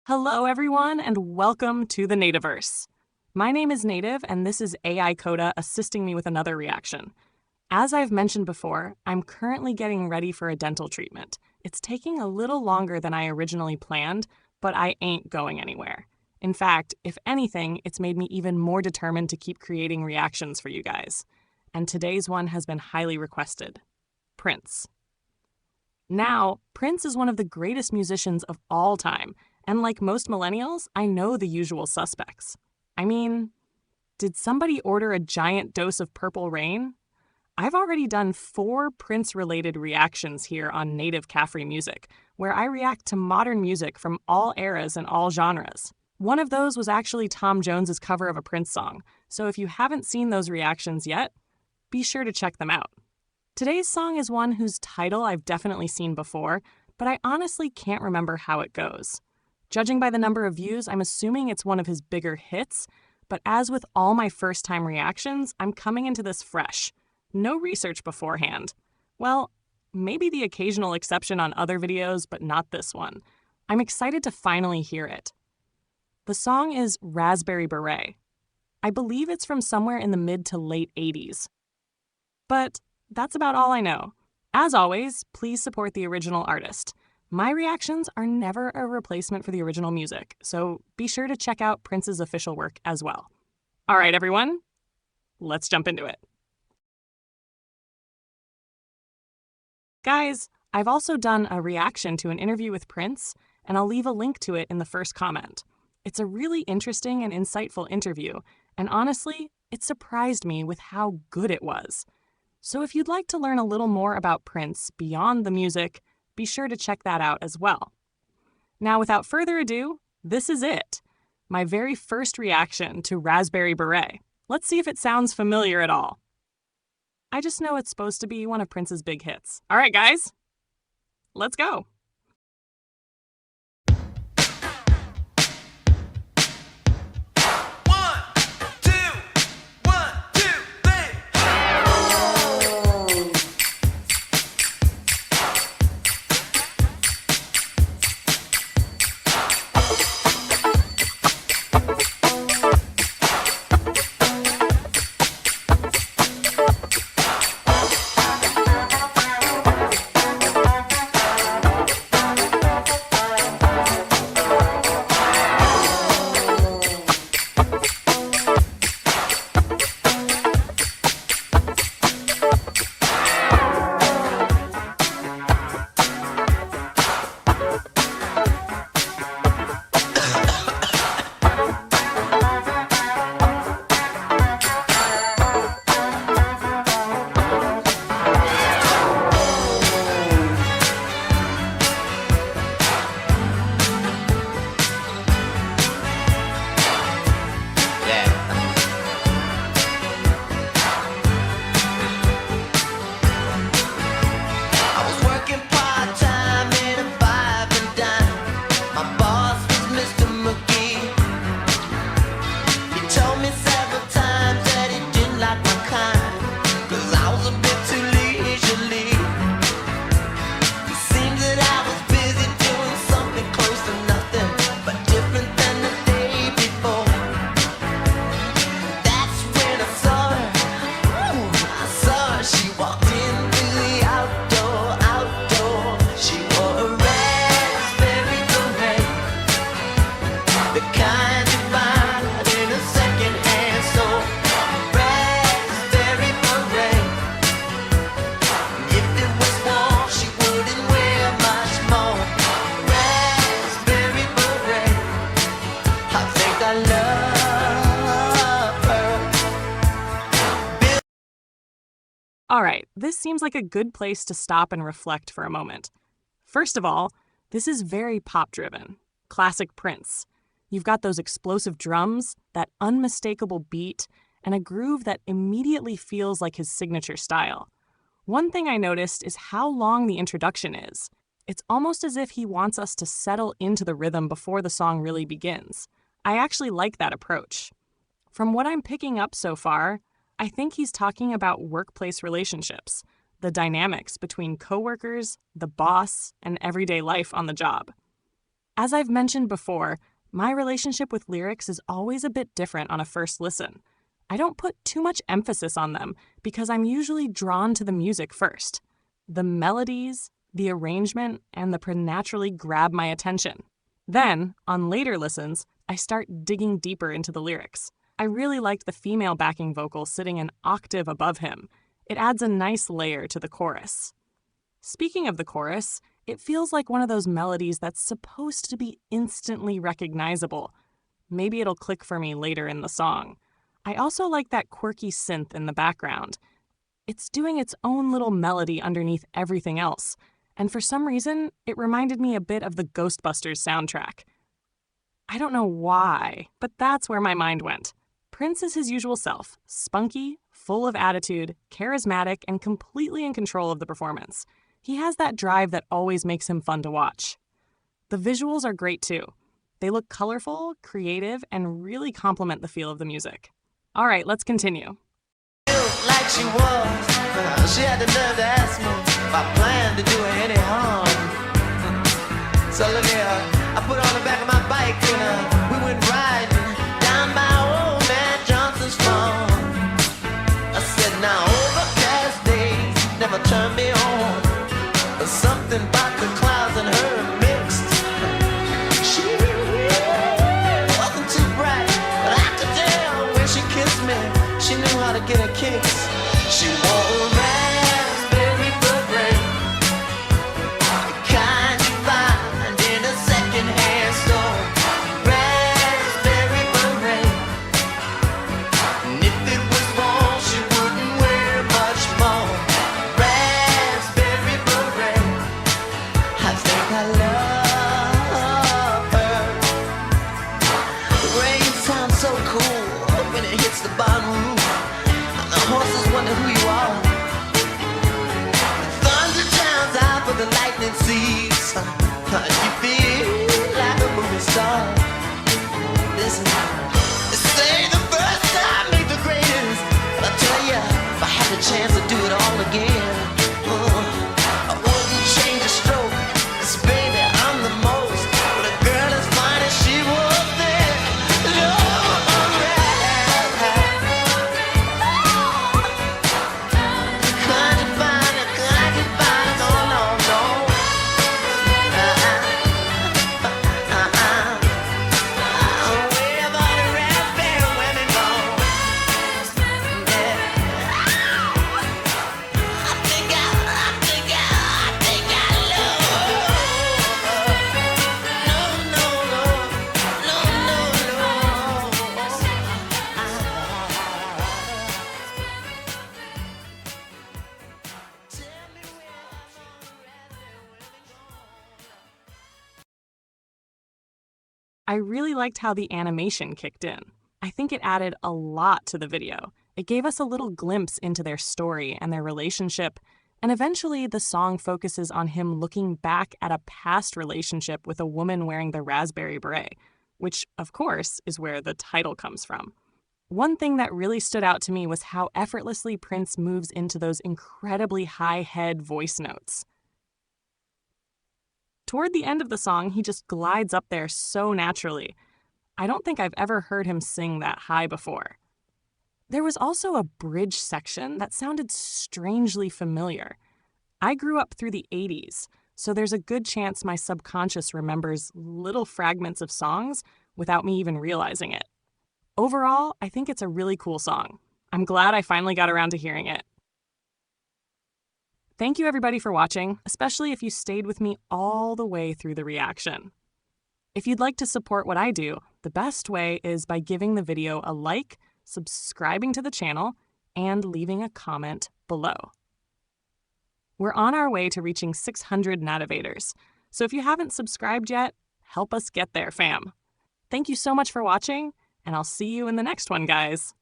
Hello, everyone, and welcome to the Nativerse. My name is Nativ, and this is AI Coda assisting me with another reaction. As I've mentioned before, I'm currently getting ready for a dental treatment. It's taking a little longer than I originally planned, but I ain't going anywhere. In fact, if anything, it's made me even more determined to keep creating reactions for you guys. And today's one has been highly requested. Prince. Now, Prince is one of the greatest musicians of all time, and like most millennials, I know the usual suspects. I mean, did somebody order a giant dose of Purple Rain? I've already done 4 Prince-related reactions here on Nativ Cafri Music, where I react to modern music from all eras and all genres. One of those was actually Tom Jones's cover of a Prince song, so if you haven't seen those reactions yet, be sure to check them out. Today's song is one whose title I've definitely seen before, but I honestly can't remember how it goes. Judging by the number of views, I'm assuming it's one of his bigger hits, but as with all my first-time reactions, I'm coming into this fresh. No research beforehand. Well, maybe the occasional exception on other videos, but not this one. I'm excited to finally hear it. The song is Raspberry Beret. I believe it's from somewhere in the mid to late 80s. But that's about all I know. As always, please support the original artist. My reactions are never a replacement for the original music, so be sure to check out Prince's official work as well. All right, everyone, let's jump into it. Guys, I've also done a reaction to an interview with Prince, and I'll leave a link to it in the first comment. It's a really interesting and insightful interview, and honestly, it surprised me with how good it was. So if you'd like to learn a little more about Prince beyond the music, be sure to check that out as well. Now, without further ado, this is it. My very first reaction to Raspberry Beret. Let's see if it sounds familiar at all. I just know it's supposed to be one of Prince's big hits. All right, guys, let's go. All right, this seems like a good place to stop and reflect for a moment. First of all, this is very pop-driven. Classic Prince. You've got those explosive drums, that unmistakable beat, and a groove that immediately feels like his signature style. One thing I noticed is how long the introduction is. It's almost as if he wants us to settle into the rhythm before the song really begins. I actually like that approach. From what I'm picking up so far, I think he's talking about workplace relationships, the dynamics between coworkers, the boss, and everyday life on the job. As I've mentioned before, my relationship with lyrics is always a bit different on a first listen. I don't put too much emphasis on them because I'm usually drawn to the music first. The melodies, the arrangement, and the preternaturally grab my attention. Then, on later listens, I start digging deeper into the lyrics. I really liked the female backing vocal sitting an octave above him. It adds a nice layer to the chorus. Speaking of the chorus, it feels like one of those melodies that's supposed to be instantly recognizable. Maybe it'll click for me later in the song. I also like that quirky synth in the background. It's doing its own little melody underneath everything else, and for some reason, it reminded me a bit of the Ghostbusters soundtrack. I don't know why, but that's where my mind went. Prince is his usual self, spunky, full of attitude, charismatic, and completely in control of the performance. He has that drive that always makes him fun to watch. The visuals are great too. They look colorful, creative, and really complement the feel of the music. All right, let's continue. Like she was, she had the nerve to ask me if I planned to do her any harm. So look here, I put her on the back of my bike and we went riding down by old man Johnson's farm. I said, now overcast days never turn me on. There's something about the clouds and her mixed. She wasn't too bright, but I could tell when she kissed me, she knew how to get her kicks. She wore a raspberry beret, the kind you find in a second-hand store. Raspberry beret, and if it was wrong, she wouldn't wear much more. Raspberry beret, I think I love her. The rain sounds so cool when it hits the bottom roof. Horses wonder who you are. Thunder drowns out for the lightning sees. You feel like a movie star. Listen, they say the first time ain't the greatest, but I tell ya, if I had the chance to do it all again, I wouldn't change a stroke. 'Cause baby, I'm the most. But a girl as fine as she was there. I really liked how the animation kicked in. I think it added a lot to the video. It gave us a little glimpse into their story and their relationship, and eventually the song focuses on him looking back at a past relationship with a woman wearing the raspberry beret, which, of course, is where the title comes from. One thing that really stood out to me was how effortlessly Prince moves into those incredibly high head voice notes. Toward the end of the song, he just glides up there so naturally. I don't think I've ever heard him sing that high before. There was also a bridge section that sounded strangely familiar. I grew up through the 80s, so there's a good chance my subconscious remembers little fragments of songs without me even realizing it. Overall, I think it's a really cool song. I'm glad I finally got around to hearing it. Thank you everybody for watching, especially if you stayed with me all the way through the reaction. If you'd like to support what I do, the best way is by giving the video a like, subscribing to the channel, and leaving a comment below. We're on our way to reaching 600 Nativators, so if you haven't subscribed yet, help us get there, fam. Thank you so much for watching, and I'll see you in the next one, guys.